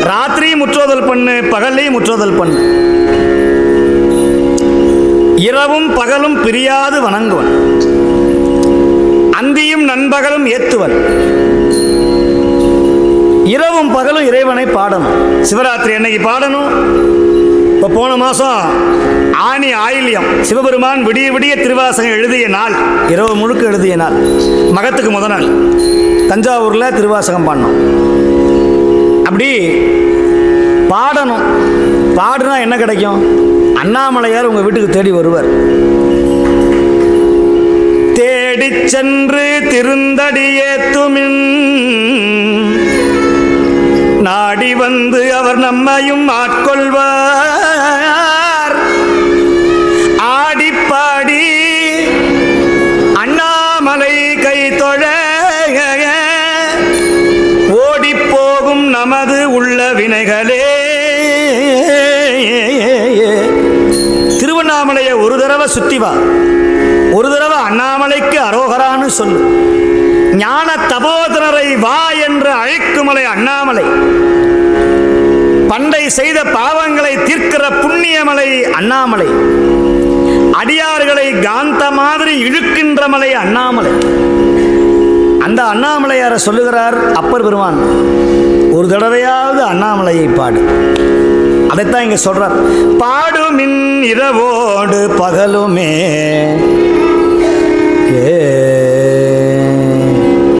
ராத்திரியும் முற்றோதல் பண்ணு, பகல்லையும் முற்றோதல் பண்ணு. இரவும் பகலும் பிரியாது வணங்குவன், அந்தியும் நண்பகலும் ஏத்துவன். இரவும் பகலும் இறைவனை பாடணும். சிவராத்திரி அன்னைக்கு பாடணும். இப்போ போன மாதம் ஆனி ஆயில்யம் சிவபெருமான் விடிய விடிய திருவாசகம் எழுதிய நாள், இரவு முழுக்க எழுதிய நாள். மகத்துக்கு முத நாள் தஞ்சாவூரில் திருவாசகம் பாடணும். அப்படி பாடணும். பாடுனா என்ன கிடைக்கும்? அண்ணாமலையார் உங்கள் வீட்டுக்கு தேடி வருவார். தேடி சென்று திருந்தடியேத்துமின் நாடி வந்து அவர் நம்மையும் ஆட்கொள்வார். ஆடிப்பாடி அண்ணாமலை கை தொழ ஓடிப்போகும் நமது உள்ள வினைகளே. திருவண்ணாமலையை ஒரு தடவை சுத்தி வா, ஒரு தடவை அண்ணாமலைக்கு அரோகரான்னு சொல்லு. ஞான தபோதனரை வா என்று அழைக்குமலை அண்ணாமலை. பண்டை செய்த பாவங்களை தீர்க்கிற புண்ணியமலை அண்ணாமலை. அடியார்களை காந்த மாதிரி இழுக்கின்ற மலை அண்ணாமலை. அந்த அண்ணாமலையார சொல்லுகிறார் அப்பர் பெருமான், ஒரு தடவையாவது அண்ணாமலையை பாடு. அதைத்தான் இங்க சொல்றார். பாடுமின் இரவோடு பகலுமே